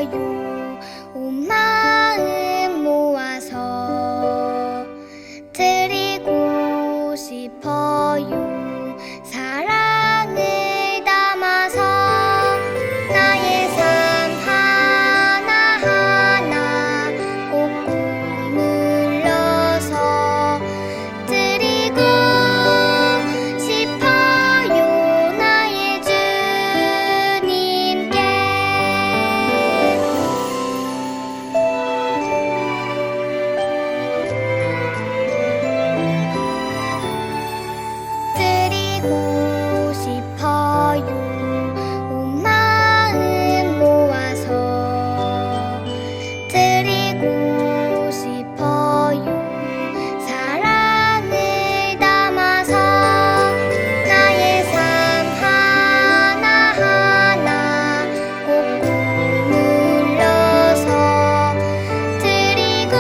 싶어요. 온 마음 모아서 드리고 싶어요. 사랑을 담아서 나의 삶 하나하나 꼭 눌러서 드리고 싶어요. 나의 주님께 드리고 싶어요. 온 마음 모아서 드리고 싶어요. 사랑을 담아서 나의 삶 하나하나 꼭 눌러서 드리고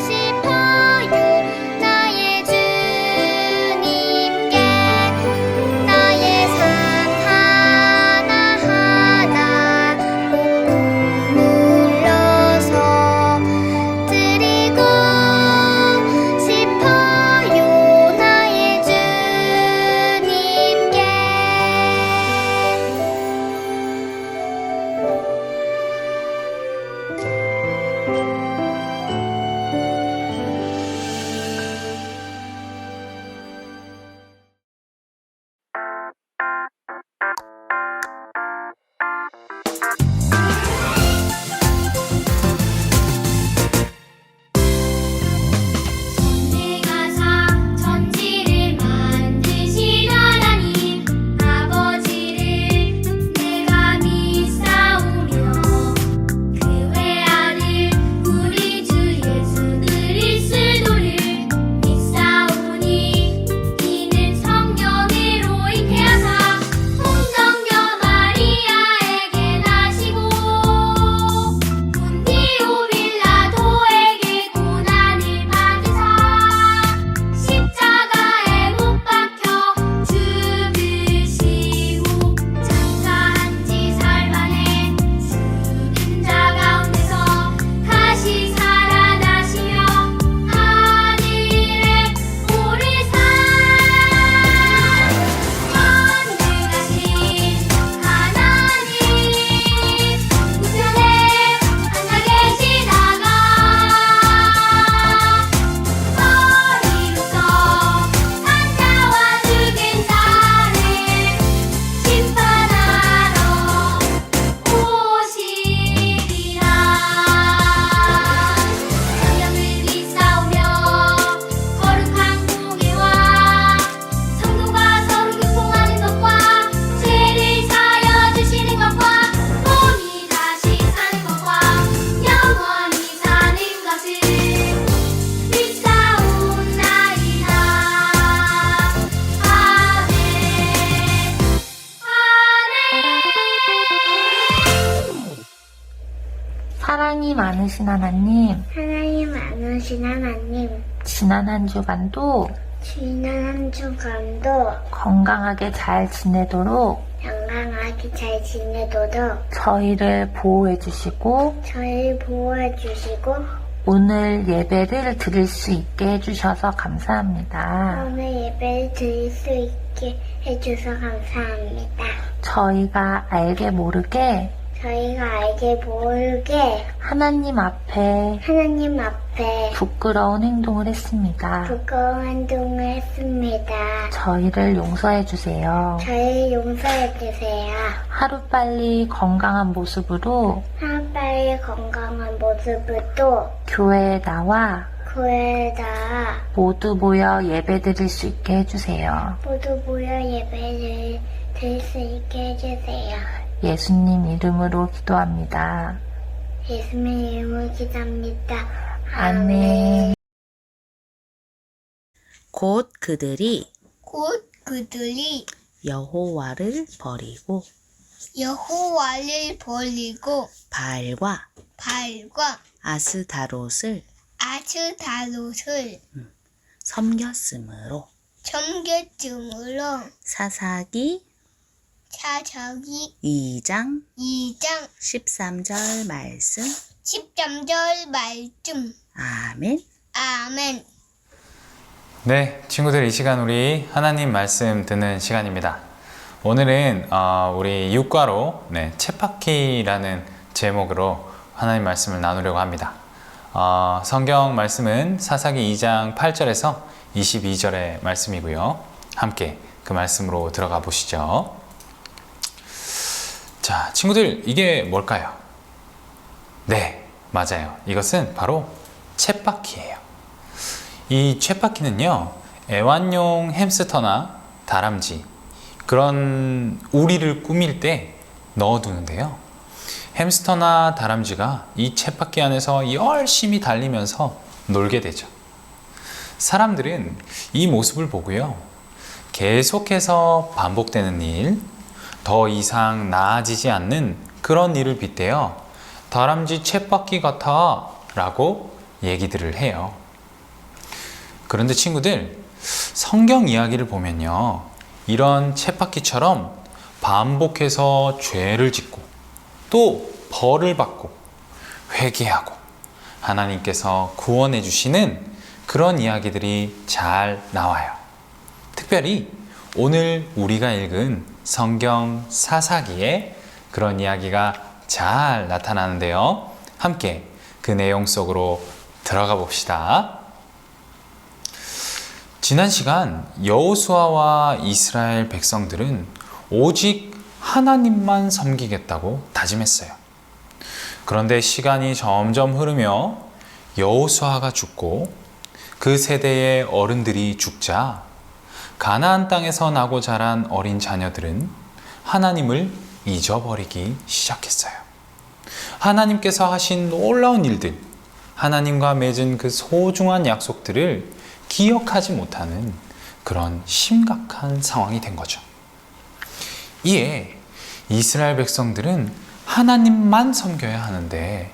싶어요. 나의 주님께 나의 삶 하나하나 꼭 눌러서 드리고 싶어요. 나의 주님께 내가사 천지를 만드신 하나님 아버지를 내가 믿사오며 그 외아들 우리 주 예수 그리스도를 믿사오니 이는 성령으로 잉태하사 홍정녀 마리아에게 나시고 본디오 빌라도에게 고난을 받으사 십자가에 못 박혀 죽으시고 장사한 지 사흘 만에 죽은 자 가운데서 다시 살아나시며 하늘에 오르사 전능하신 하나님 우편에 앉아 계시다가 머리로서 산자와 죽은 자를 심판하러 오시리라. 성령을 믿사오며 거룩한 공예와 성도가 서로 교통하는 것과 죄를 사하여 주시는 것과 몸이 다시 사는 것과 영원히 사는 것을 믿사옵나이다. 아멘. 사랑이 많으신 하나님, 하나님 많으신 하나님, 지난 한 주간도 지난 한 주간도 건강하게 잘 지내도록 건강하게 잘 지내도록 저희를 보호해 주시고 저희 보호해 주시고 오늘 예배를 드릴 수 있게 해주셔서 감사합니다. 오늘 예배를 드릴 수 있게 해주셔서 감사합니다. 저희가 알게 모르게 저희가 알게 모르게 하나님 앞에 하나님 앞에 부끄러운 행동을 했습니다. 부끄러운 행동을 했습니다. 저희를 용서해 주세요. 저희 용서해 주세요. 하루빨리 건강한 모습으로 하루빨리 건강한 모습으로 교회에 나와 교회에다 모두 모여 예배 드릴 수 있게 해주세요. 모두 모여 예배를 드릴 수 있게 해주세요. 예수님 이름으로 기도합니다. 예수님 이름으로 기도합니다. 아멘. 곧 그들이 곧 그들이 여호와를 버리고 여호와를 버리고 바알과 발과 아스다롯을 아스다롯을 섬겼으므로 섬겼으므로 사사기 사사기 2장 2장 13절 말씀. 13절 말씀. 아멘. 아멘. 네, 친구들, 이 시간 우리 하나님 말씀 듣는 시간입니다. 오늘은 우리 육과로 쳇바퀴라는 제목으로 하나님 말씀을 나누려고 합니다. 성경 말씀은 사사기 2장 8절에서 22절의 말씀이고요. 함께 그 말씀으로 들어가 보시죠. 자, 친구들, 이게 뭘까요? 네, 맞아요. 이것은 바로 쳇바퀴예요. 이 쳇바퀴는요, 애완용 햄스터나 다람쥐, 그런 우리를 꾸밀 때 넣어두는데요. 햄스터나 다람쥐가 이 쳇바퀴 안에서 열심히 달리면서 놀게 되죠. 사람들은 이 모습을 보고요, 계속해서 반복되는 일, 더 이상 나아지지 않는 그런 일을 빗대어 다람쥐 쳇바퀴 같아 라고 얘기들을 해요. 그런데 친구들, 성경 이야기를 보면요, 이런 쳇바퀴처럼 반복해서 죄를 짓고 또 벌을 받고 회개하고 하나님께서 구원해 주시는 그런 이야기들이 잘 나와요. 특별히 오늘 우리가 읽은 성경 사사기에 그런 이야기가 잘 나타나는데요. 함께 그 내용 속으로 들어가 봅시다. 지난 시간 여호수아와 이스라엘 백성들은 오직 하나님만 섬기겠다고 다짐했어요. 그런데 시간이 점점 흐르며 여호수아가 죽고 그 세대의 어른들이 죽자 가나안 땅에서 나고 자란 어린 자녀들은 하나님을 잊어버리기 시작했어요. 하나님께서 하신 놀라운 일들, 하나님과 맺은 그 소중한 약속들을 기억하지 못하는 그런 심각한 상황이 된 거죠. 이에 이스라엘 백성들은 하나님만 섬겨야 하는데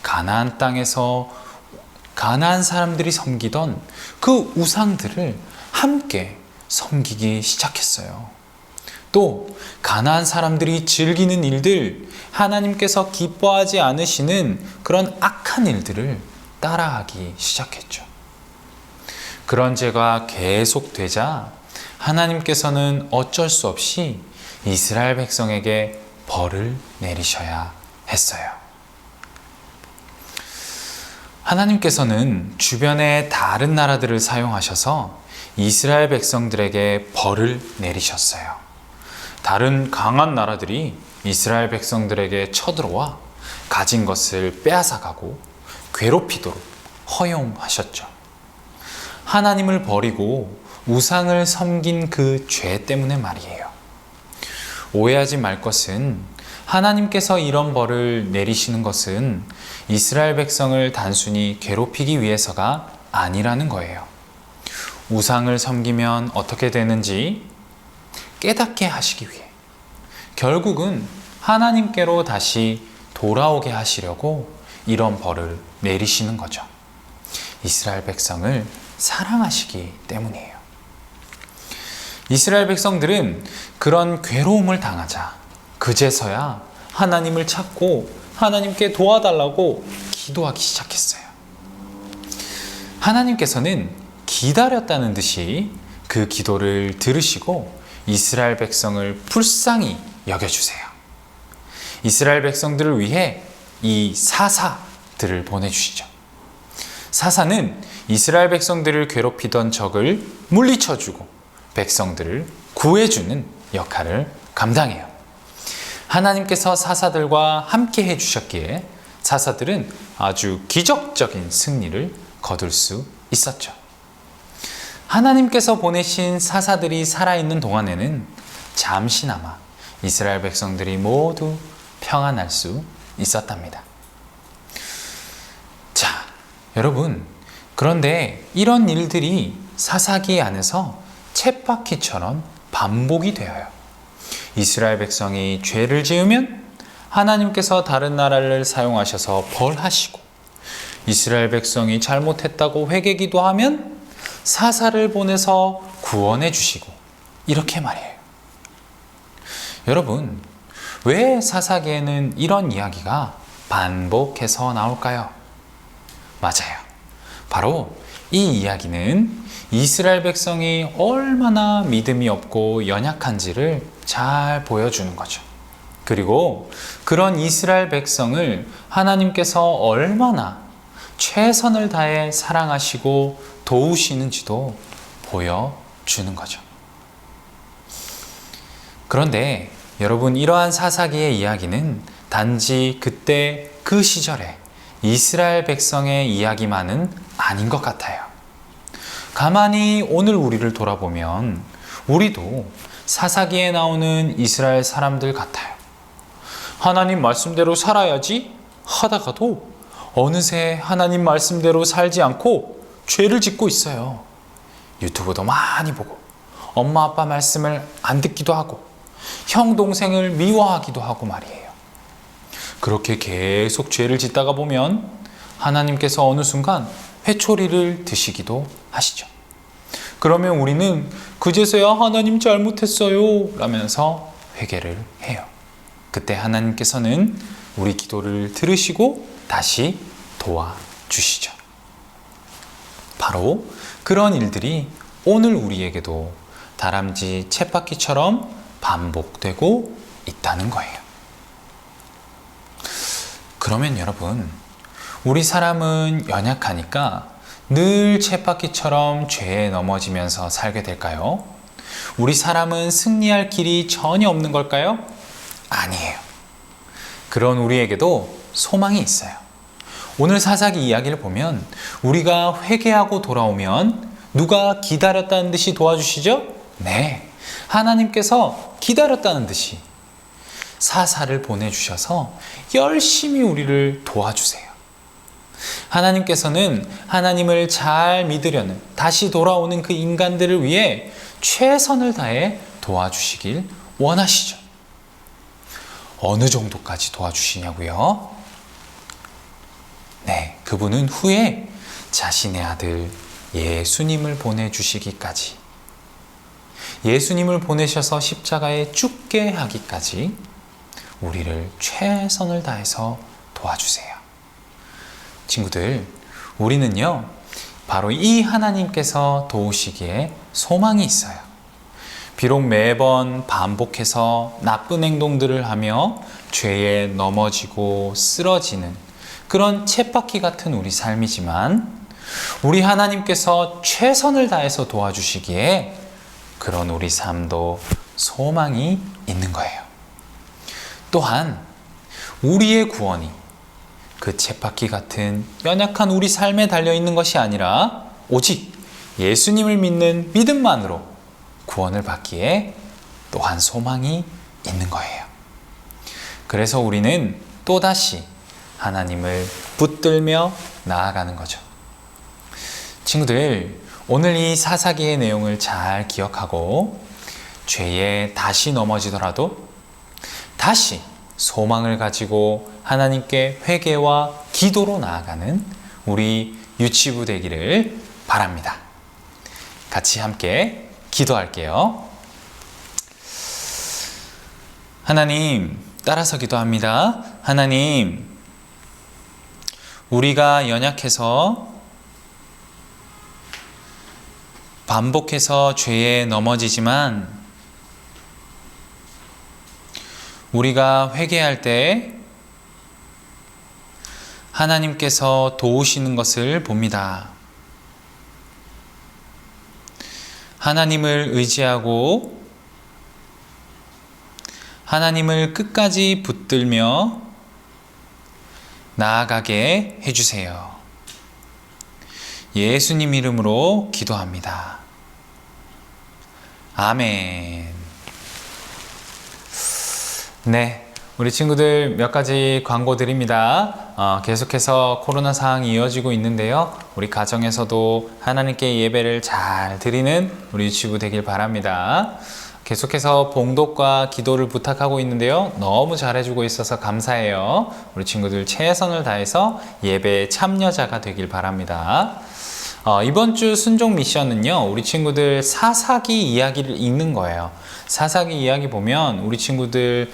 가나안 땅에서 가나안 사람들이 섬기던 그 우상들을 함께 섬기기 시작했어요. 또 가나안 사람들이 즐기는 일들, 하나님께서 기뻐하지 않으시는 그런 악한 일들을 따라하기 시작했죠. 그런 죄가 계속되자 하나님께서는 어쩔 수 없이 이스라엘 백성에게 벌을 내리셔야 했어요. 하나님께서는 주변의 다른 나라들을 사용하셔서 이스라엘 백성들에게 벌을 내리셨어요. 다른 강한 나라들이 이스라엘 백성들에게 쳐들어와 가진 것을 빼앗아가고 괴롭히도록 허용하셨죠. 하나님을 버리고 우상을 섬긴 그 죄 때문에 말이에요. 오해하지 말 것은 하나님께서 이런 벌을 내리시는 것은 이스라엘 백성을 단순히 괴롭히기 위해서가 아니라는 거예요. 우상을 섬기면 어떻게 되는지 깨닫게 하시기 위해, 결국은 하나님께로 다시 돌아오게 하시려고 이런 벌을 내리시는 거죠. 이스라엘 백성을 사랑하시기 때문이에요. 이스라엘 백성들은 그런 괴로움을 당하자 그제서야 하나님을 찾고 하나님께 도와달라고 기도하기 시작했어요. 하나님께서는 기다렸다는 듯이 그 기도를 들으시고 이스라엘 백성을 불쌍히 여겨주세요. 이스라엘 백성들을 위해 이 사사들을 보내주시죠. 사사는 이스라엘 백성들을 괴롭히던 적을 물리쳐주고 백성들을 구해주는 역할을 감당해요. 하나님께서 사사들과 함께 해주셨기에 사사들은 아주 기적적인 승리를 거둘 수 있었죠. 하나님께서 보내신 사사들이 살아있는 동안에는 잠시나마 이스라엘 백성들이 모두 평안할 수 있었답니다. 자, 여러분, 그런데 이런 일들이 사사기 안에서 쳇바퀴처럼 반복이 되어요. 이스라엘 백성이 죄를 지으면 하나님께서 다른 나라를 사용하셔서 벌하시고, 이스라엘 백성이 잘못했다고 회개기도 하면 사사를 보내서 구원해 주시고, 이렇게 말이에요. 여러분, 왜 사사기에는 이런 이야기가 반복해서 나올까요? 맞아요. 바로 이 이야기는 이스라엘 백성이 얼마나 믿음이 없고 연약한지를 잘 보여주는 거죠. 그리고 그런 이스라엘 백성을 하나님께서 얼마나 최선을 다해 사랑하시고 도우시는지도 보여주는 거죠. 그런데 여러분, 이러한 사사기의 이야기는 단지 그때 그 시절에 이스라엘 백성의 이야기만은 아닌 것 같아요. 가만히 오늘 우리를 돌아보면 우리도 사사기에 나오는 이스라엘 사람들 같아요. 하나님 말씀대로 살아야지 하다가도 어느새 하나님 말씀대로 살지 않고 죄를 짓고 있어요. 유튜브도 많이 보고 엄마 아빠 말씀을 안 듣기도 하고 형 동생을 미워하기도 하고 말이에요. 그렇게 계속 죄를 짓다가 보면 하나님께서 어느 순간 회초리를 드시기도 하시죠. 그러면 우리는 그제서야 하나님 잘못했어요 라면서 회개를 해요. 그때 하나님께서는 우리 기도를 들으시고 다시 도와주시죠. 바로 그런 일들이 오늘 우리에게도 다람쥐 쳇바퀴처럼 반복되고 있다는 거예요. 그러면 여러분, 우리 사람은 연약하니까 늘 쳇바퀴처럼 죄에 넘어지면서 살게 될까요? 우리 사람은 승리할 길이 전혀 없는 걸까요? 아니에요. 그런 우리에게도 소망이 있어요. 오늘 사사기 이야기를 보면 우리가 회개하고 돌아오면 누가 기다렸다는 듯이 도와주시죠? 네, 하나님께서 기다렸다는 듯이 사사를 보내주셔서 열심히 우리를 도와주세요. 하나님께서는 하나님을 잘 믿으려는 다시 돌아오는 그 인간들을 위해 최선을 다해 도와주시길 원하시죠. 어느 정도까지 도와주시냐고요? 네, 그분은 후에 자신의 아들 예수님을 보내주시기까지, 예수님을 보내셔서 십자가에 죽게 하기까지 우리를 최선을 다해서 도와주세요. 친구들, 우리는요, 바로 이 하나님께서 도우시기에 소망이 있어요. 비록 매번 반복해서 나쁜 행동들을 하며 죄에 넘어지고 쓰러지는 그런 쳇바퀴 같은 우리 삶이지만 우리 하나님께서 최선을 다해서 도와주시기에 그런 우리 삶도 소망이 있는 거예요. 또한 우리의 구원이 그 쳇바퀴 같은 연약한 우리 삶에 달려있는 것이 아니라 오직 예수님을 믿는 믿음만으로 구원을 받기에 또한 소망이 있는 거예요. 그래서 우리는 또다시 하나님을 붙들며 나아가는 거죠. 친구들, 오늘 이 사사기의 내용을 잘 기억하고 죄에 다시 넘어지더라도 다시 소망을 가지고 하나님께 회개와 기도로 나아가는 우리 유치부 되기를 바랍니다. 같이 함께 기도할게요. 하나님, 따라서 기도합니다. 하나님, 우리가 연약해서 반복해서 죄에 넘어지지만 우리가 회개할 때 하나님께서 도우시는 것을 봅니다. 하나님을 의지하고 하나님을 끝까지 붙들며 나아가게 해주세요. 예수님 이름으로 기도합니다. 아멘. 네, 우리 친구들 몇 가지 광고 드립니다. 계속해서 코로나 상황이 이어지고 있는데요. 우리 가정에서도 하나님께 예배를 잘 드리는 우리 유치부 되길 바랍니다. 계속해서 봉독과 기도를 부탁하고 있는데요. 너무 잘해주고 있어서 감사해요. 우리 친구들 최선을 다해서 예배 참여자가 되길 바랍니다. 이번 주 순종 미션은요, 우리 친구들 사사기 이야기를 읽는 거예요. 사사기 이야기 보면 우리 친구들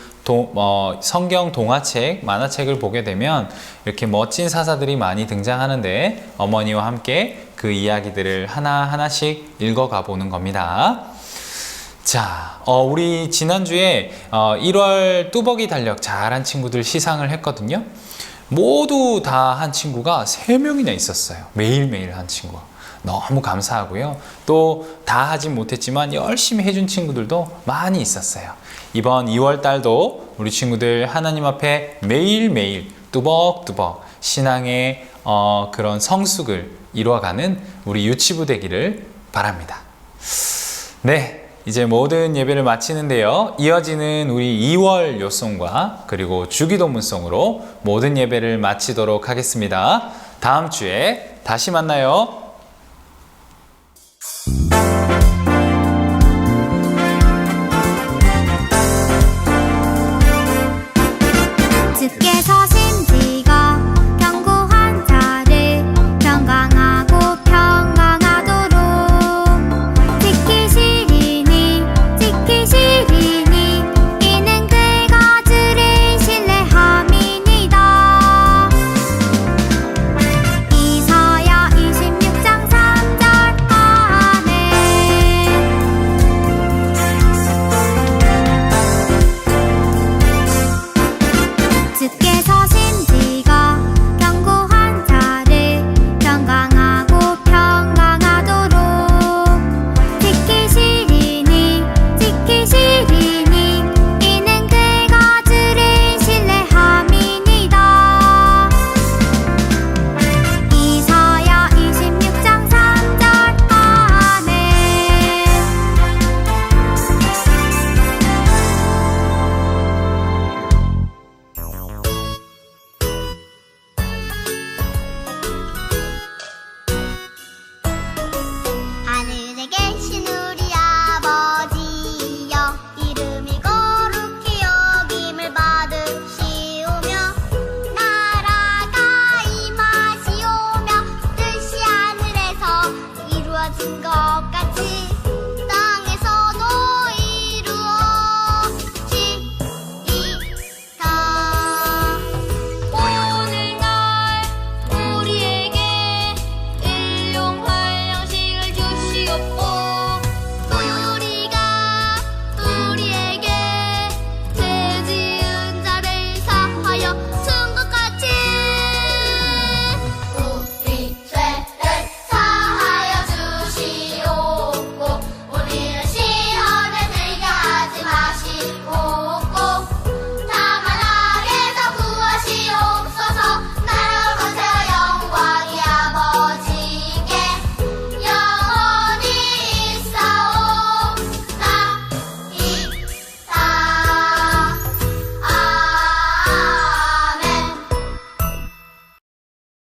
성경 동화책, 만화책을 보게 되면 이렇게 멋진 사사들이 많이 등장하는데 어머니와 함께 그 이야기들을 하나하나씩 읽어가 보는 겁니다. 자, 우리 지난주에 1월 뚜벅이 달력 잘한 친구들 시상을 했거든요. 모두 다 한 친구가 3명이나 있었어요. 매일매일 한 친구가. 너무 감사하고요. 또 다 하진 못했지만 열심히 해준 친구들도 많이 있었어요. 이번 2월 달도 우리 친구들 하나님 앞에 매일매일 뚜벅뚜벅 신앙의 그런 성숙을 이루어가는 우리 유치부 되기를 바랍니다. 네. 이제 모든 예배를 마치는데요. 이어지는 우리 2월 요송과 그리고 주기도문송으로 모든 예배를 마치도록 하겠습니다. 다음 주에 다시 만나요. 주께서 신